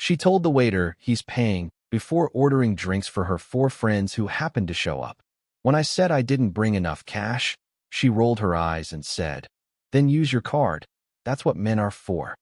She told the waiter he's paying before ordering drinks for her 4 friends who happened to show up. When I said I didn't bring enough cash, she rolled her eyes and said, "Then use your card. That's what men are for."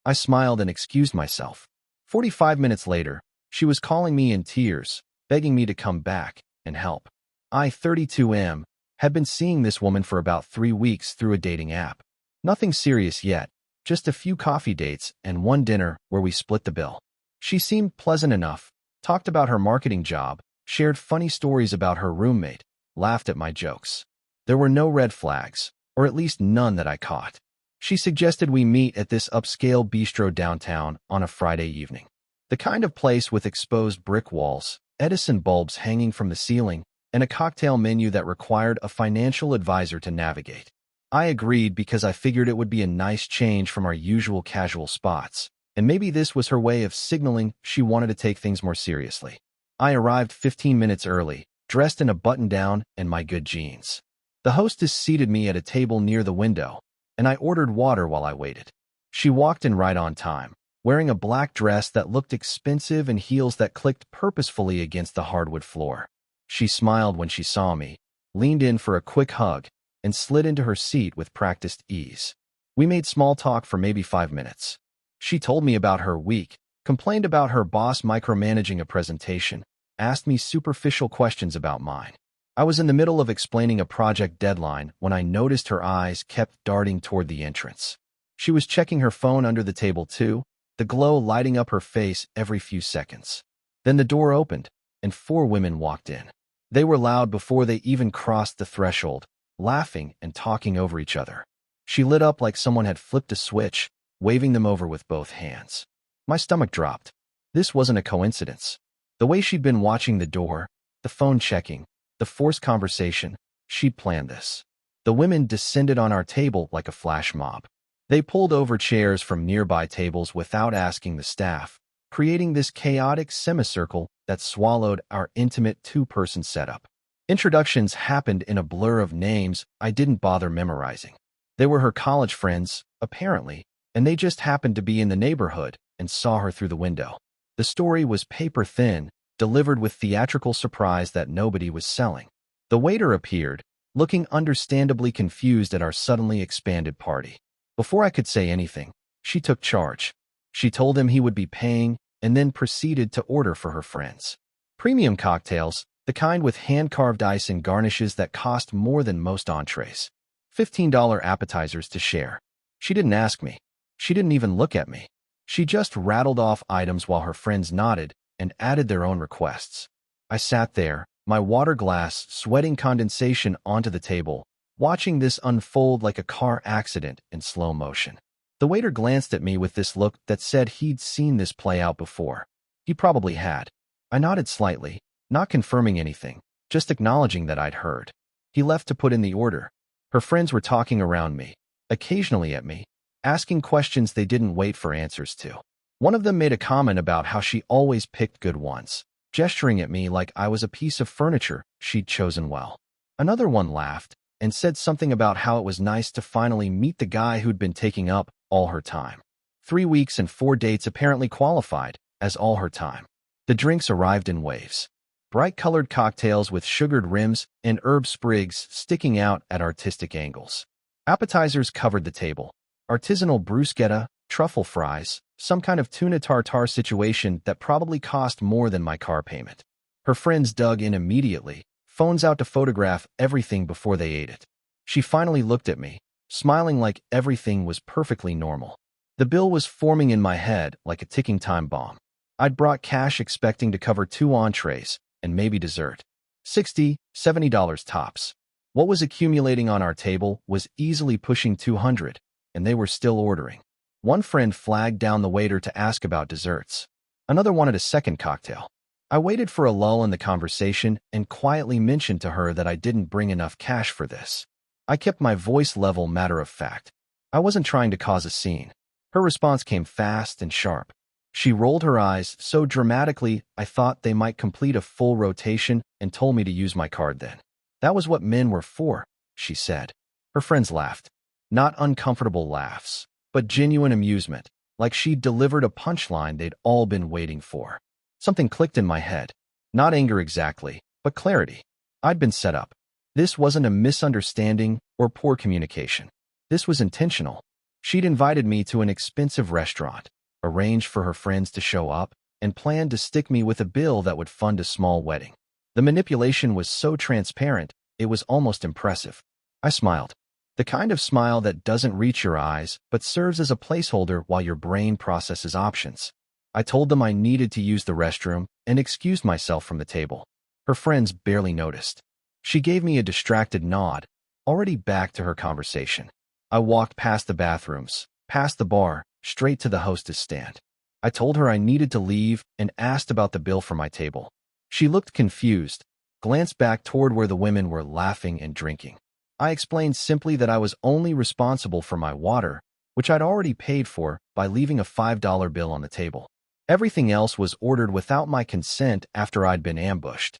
I smiled and excused myself. 45 minutes later, she was calling me in tears, begging me to come back and help. I, 32M, had been seeing this woman for about 3 weeks through a dating app. Nothing serious yet, just a few coffee dates and one dinner where we split the bill. She seemed pleasant enough, talked about her marketing job, shared funny stories about her roommate, laughed at my jokes. There were no red flags, or at least none that I caught. She suggested we meet at this upscale bistro downtown on a Friday evening. The kind of place with exposed brick walls, Edison bulbs hanging from the ceiling, and a cocktail menu that required a financial advisor to navigate. I agreed because I figured it would be a nice change from our usual casual spots, and maybe this was her way of signaling she wanted to take things more seriously. I arrived 15 minutes early, dressed in a button-down and my good jeans. The hostess seated me at a table near the window, and I ordered water while I waited. She walked in right on time, wearing a black dress that looked expensive and heels that clicked purposefully against the hardwood floor. She smiled when she saw me, leaned in for a quick hug, and slid into her seat with practiced ease. We made small talk for maybe 5 minutes. She told me about her week, complained about her boss micromanaging a presentation, asked me superficial questions about mine. I was in the middle of explaining a project deadline when I noticed her eyes kept darting toward the entrance. She was checking her phone under the table too, the glow lighting up her face every few seconds. Then the door opened, and 4 women walked in. They were loud before they even crossed the threshold, laughing and talking over each other. She lit up like someone had flipped a switch, waving them over with both hands. My stomach dropped. This wasn't a coincidence. The way she'd been watching the door, the phone checking, the forced conversation, she'd planned this. The women descended on our table like a flash mob. They pulled over chairs from nearby tables without asking the staff, creating this chaotic semicircle that swallowed our intimate 2-person setup. Introductions happened in a blur of names I didn't bother memorizing. They were her college friends, apparently, and they just happened to be in the neighborhood and saw her through the window. The story was paper thin, delivered with theatrical surprise that nobody was selling. The waiter appeared, looking understandably confused at our suddenly expanded party. Before I could say anything, she took charge. She told him he would be paying and then proceeded to order for her friends. Premium cocktails, the kind with hand-carved ice and garnishes that cost more than most entrees. $15 appetizers to share. She didn't ask me. She didn't even look at me. She just rattled off items while her friends nodded and added their own requests. I sat there, my water glass sweating condensation onto the table, watching this unfold like a car accident in slow motion. The waiter glanced at me with this look that said he'd seen this play out before. He probably had. I nodded slightly, not confirming anything, just acknowledging that I'd heard. He left to put in the order. Her friends were talking around me, occasionally at me, asking questions they didn't wait for answers to. One of them made a comment about how she always picked good ones, gesturing at me like I was a piece of furniture she'd chosen well. Another one laughed and said something about how it was nice to finally meet the guy who'd been taking up all her time. 3 weeks and 4 dates apparently qualified as all her time. The drinks arrived in waves. Bright-colored cocktails with sugared rims and herb sprigs sticking out at artistic angles. Appetizers covered the table. Artisanal bruschetta, truffle fries, some kind of tuna tartare situation that probably cost more than my car payment. Her friends dug in immediately, phones out to photograph everything before they ate it. She finally looked at me, smiling like everything was perfectly normal. The bill was forming in my head like a ticking time bomb. I'd brought cash expecting to cover 2 entrees and maybe dessert. $60, $70 tops. What was accumulating on our table was easily pushing $200, and they were still ordering. One friend flagged down the waiter to ask about desserts. Another wanted a second cocktail. I waited for a lull in the conversation and quietly mentioned to her that I didn't bring enough cash for this. I kept my voice level matter of fact. I wasn't trying to cause a scene. Her response came fast and sharp. She rolled her eyes so dramatically I thought they might complete a full rotation and told me to use my card then. That was what men were for, she said. Her friends laughed. Not uncomfortable laughs, but genuine amusement, like she'd delivered a punchline they'd all been waiting for. Something clicked in my head. Not anger exactly, but clarity. I'd been set up. This wasn't a misunderstanding or poor communication. This was intentional. She'd invited me to an expensive restaurant, arranged for her friends to show up, and planned to stick me with a bill that would fund a small wedding. The manipulation was so transparent, it was almost impressive. I smiled. The kind of smile that doesn't reach your eyes, but serves as a placeholder while your brain processes options. I told them I needed to use the restroom and excused myself from the table. Her friends barely noticed. She gave me a distracted nod, already back to her conversation. I walked past the bathrooms, past the bar, straight to the hostess stand. I told her I needed to leave and asked about the bill for my table. She looked confused, glanced back toward where the women were laughing and drinking. I explained simply that I was only responsible for my water, which I'd already paid for by leaving a $5 bill on the table. Everything else was ordered without my consent after I'd been ambushed.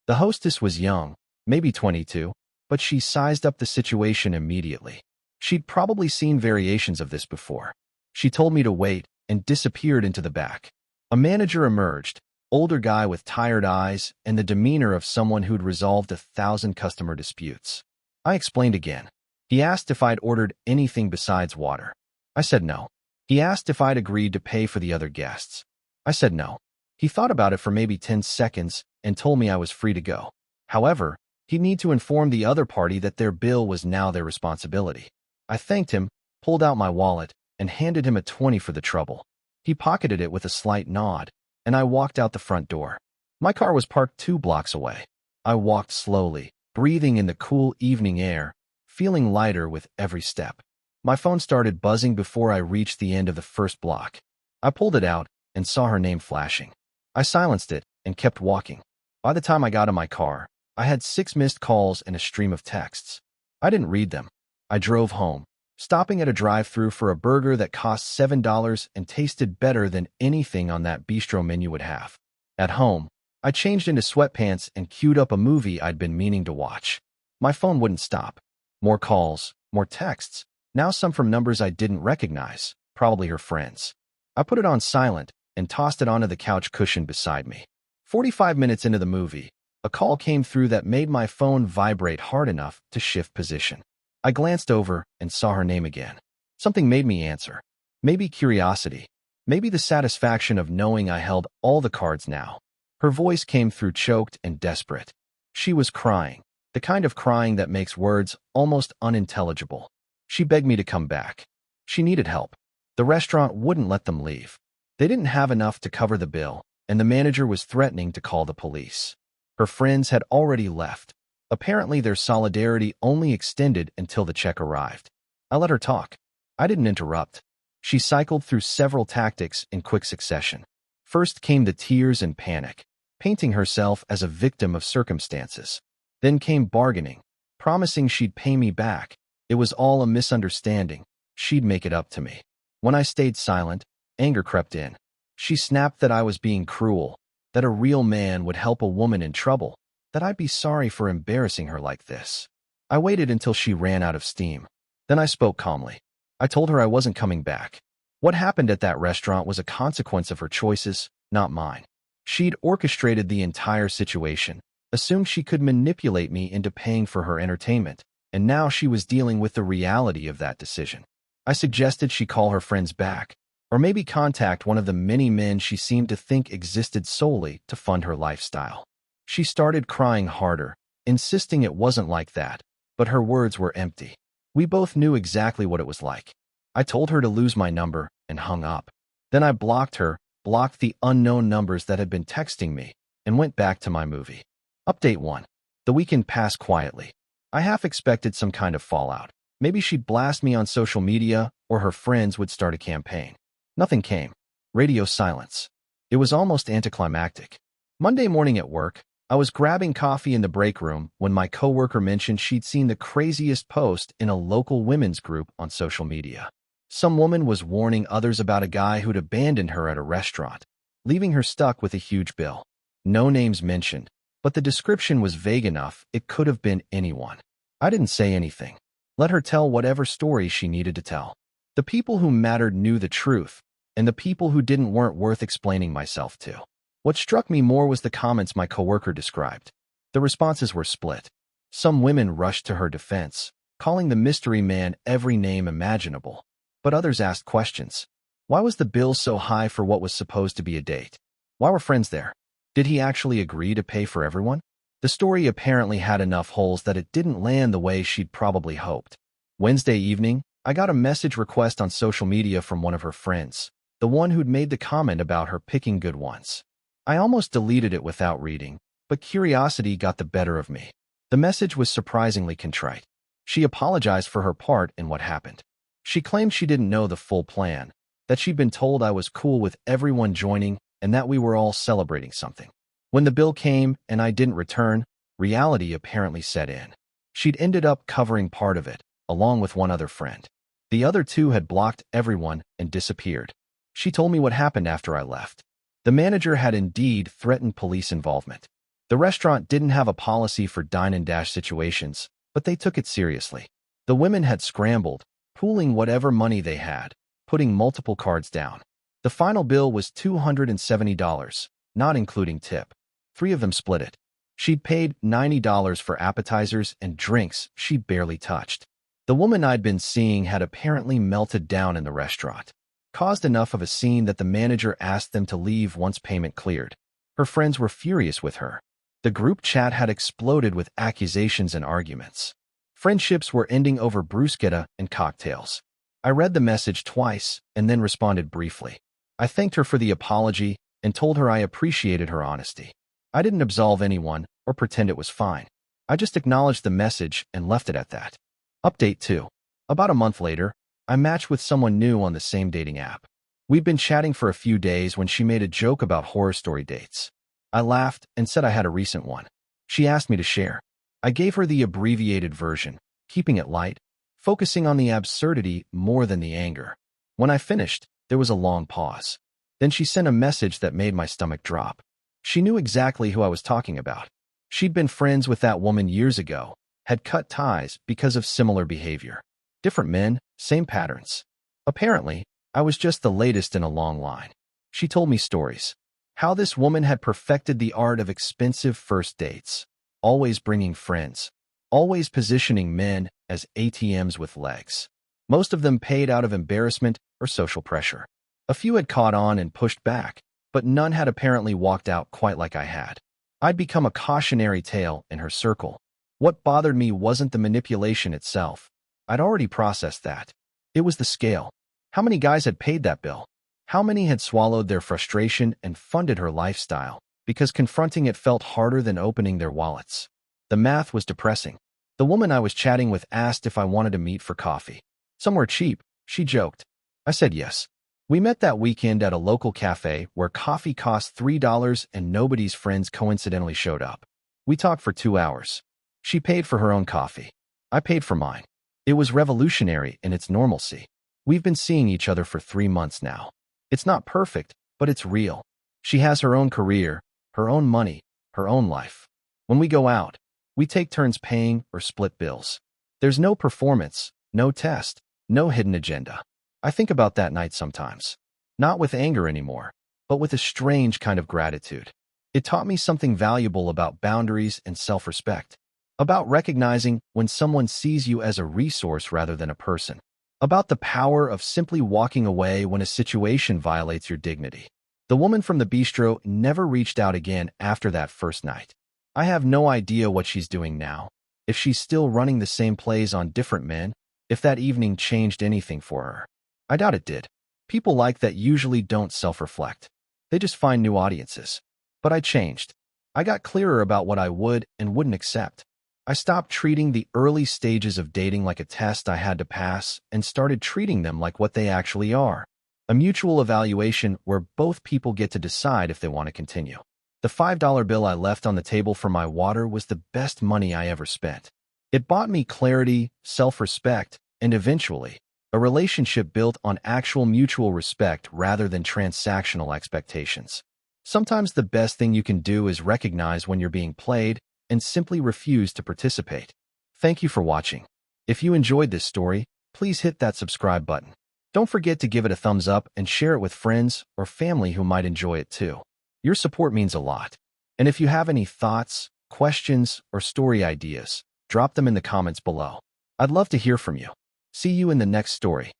The hostess was young, maybe 22, but she sized up the situation immediately. She'd probably seen variations of this before. She told me to wait and disappeared into the back. A manager emerged, older guy with tired eyes and the demeanor of someone who'd resolved 1,000 customer disputes. I explained again. He asked if I'd ordered anything besides water. I said no. He asked if I'd agreed to pay for the other guests. I said no. He thought about it for maybe 10 seconds and told me I was free to go. However, he'd need to inform the other party that their bill was now their responsibility. I thanked him, pulled out my wallet, and handed him a 20 for the trouble. He pocketed it with a slight nod, and I walked out the front door. My car was parked 2 blocks away. I walked slowly, breathing in the cool evening air, feeling lighter with every step. My phone started buzzing before I reached the end of the first block. I pulled it out and saw her name flashing. I silenced it and kept walking. By the time I got in my car, I had 6 missed calls and a stream of texts. I didn't read them. I drove home, stopping at a drive-thru for a burger that cost $7 and tasted better than anything on that bistro menu would have. At home, I changed into sweatpants and queued up a movie I'd been meaning to watch. My phone wouldn't stop. More calls, more texts, now some from numbers I didn't recognize, probably her friends. I put it on silent and tossed it onto the couch cushion beside me. 45 minutes into the movie, a call came through that made my phone vibrate hard enough to shift position. I glanced over and saw her name again. Something made me answer. Maybe curiosity. Maybe the satisfaction of knowing I held all the cards now. Her voice came through choked and desperate. She was crying, the kind of crying that makes words almost unintelligible. She begged me to come back. She needed help. The restaurant wouldn't let them leave. They didn't have enough to cover the bill, and the manager was threatening to call the police. Her friends had already left. Apparently, their solidarity only extended until the check arrived. I let her talk. I didn't interrupt. She cycled through several tactics in quick succession. First came the tears and panic, painting herself as a victim of circumstances. Then came bargaining, promising she'd pay me back. It was all a misunderstanding. She'd make it up to me. When I stayed silent, anger crept in. She snapped that I was being cruel, that a real man would help a woman in trouble, that I'd be sorry for embarrassing her like this. I waited until she ran out of steam. Then I spoke calmly. I told her I wasn't coming back. What happened at that restaurant was a consequence of her choices, not mine. She'd orchestrated the entire situation, assumed she could manipulate me into paying for her entertainment, and now she was dealing with the reality of that decision. I suggested she call her friends back, or maybe contact one of the many men she seemed to think existed solely to fund her lifestyle. She started crying harder, insisting it wasn't like that, but her words were empty. We both knew exactly what it was like. I told her to lose my number and hung up. Then I blocked her, blocked the unknown numbers that had been texting me, and went back to my movie. Update 1. The weekend passed quietly. I half expected some kind of fallout. Maybe she'd blast me on social media, or her friends would start a campaign. Nothing came. Radio silence. It was almost anticlimactic. Monday morning at work, I was grabbing coffee in the break room when my coworker mentioned she'd seen the craziest post in a local women's group on social media. Some woman was warning others about a guy who'd abandoned her at a restaurant, leaving her stuck with a huge bill. No names mentioned, but the description was vague enough it could have been anyone. I didn't say anything. Let her tell whatever story she needed to tell. The people who mattered knew the truth, and the people who didn't weren't worth explaining myself to. What struck me more was the comments my coworker described. The responses were split. Some women rushed to her defense, calling the mystery man every name imaginable. But others asked questions. Why was the bill so high for what was supposed to be a date? Why were friends there? Did he actually agree to pay for everyone? The story apparently had enough holes that it didn't land the way she'd probably hoped. Wednesday evening, I got a message request on social media from one of her friends, the one who'd made the comment about her picking good ones. I almost deleted it without reading, but curiosity got the better of me. The message was surprisingly contrite. She apologized for her part in what happened. She claimed she didn't know the full plan, that she'd been told I was cool with everyone joining and that we were all celebrating something. When the bill came and I didn't return, reality apparently set in. She'd ended up covering part of it, along with one other friend. The other two had blocked everyone and disappeared. She told me what happened after I left. The manager had indeed threatened police involvement. The restaurant didn't have a policy for dine-and-dash situations, but they took it seriously. The women had scrambled, pooling whatever money they had, putting multiple cards down. The final bill was $270, not including tip. 3 of them split it. She'd paid $90 for appetizers and drinks she barely touched. The woman I'd been seeing had apparently melted down in the restaurant, caused enough of a scene that the manager asked them to leave once payment cleared. Her friends were furious with her. The group chat had exploded with accusations and arguments. Friendships were ending over bruschetta and cocktails. I read the message twice and then responded briefly. I thanked her for the apology and told her I appreciated her honesty. I didn't absolve anyone or pretend it was fine. I just acknowledged the message and left it at that. Update 2. About a month later, I matched with someone new on the same dating app. We'd been chatting for a few days when she made a joke about horror story dates. I laughed and said I had a recent one. She asked me to share. I gave her the abbreviated version, keeping it light, focusing on the absurdity more than the anger. When I finished, there was a long pause. Then she sent a message that made my stomach drop. She knew exactly who I was talking about. She'd been friends with that woman years ago, had cut ties because of similar behavior. Different men, same patterns. Apparently, I was just the latest in a long line. She told me stories. How this woman had perfected the art of expensive first dates, always bringing friends, always positioning men as ATMs with legs. Most of them paid out of embarrassment or social pressure. A few had caught on and pushed back, but none had apparently walked out quite like I had. I'd become a cautionary tale in her circle. What bothered me wasn't the manipulation itself. I'd already processed that. It was the scale. How many guys had paid that bill? How many had swallowed their frustration and funded her lifestyle because confronting it felt harder than opening their wallets? The math was depressing. The woman I was chatting with asked if I wanted to meet for coffee. Somewhere cheap, she joked. I said yes. We met that weekend at a local cafe where coffee cost $3 and nobody's friends coincidentally showed up. We talked for 2 hours. She paid for her own coffee. I paid for mine. It was revolutionary in its normalcy. We've been seeing each other for 3 months now. It's not perfect, but it's real. She has her own career, her own money, her own life. When we go out, we take turns paying or split bills. There's no performance, no test, no hidden agenda. I think about that night sometimes. Not with anger anymore, but with a strange kind of gratitude. It taught me something valuable about boundaries and self-respect. About recognizing when someone sees you as a resource rather than a person. About the power of simply walking away when a situation violates your dignity. The woman from the bistro never reached out again after that first night. I have no idea what she's doing now, if she's still running the same plays on different men, if that evening changed anything for her. I doubt it did. People like that usually don't self-reflect. They just find new audiences. But I changed. I got clearer about what I would and wouldn't accept. I stopped treating the early stages of dating like a test I had to pass and started treating them like what they actually are. A mutual evaluation where both people get to decide if they want to continue. The $5 bill I left on the table for my water was the best money I ever spent. It bought me clarity, self-respect, and eventually, a relationship built on actual mutual respect rather than transactional expectations. Sometimes the best thing you can do is recognize when you're being played and simply refuse to participate. Thank you for watching. If you enjoyed this story, please hit that subscribe button. Don't forget to give it a thumbs up and share it with friends or family who might enjoy it too. Your support means a lot. And if you have any thoughts, questions, or story ideas, drop them in the comments below. I'd love to hear from you. See you in the next story.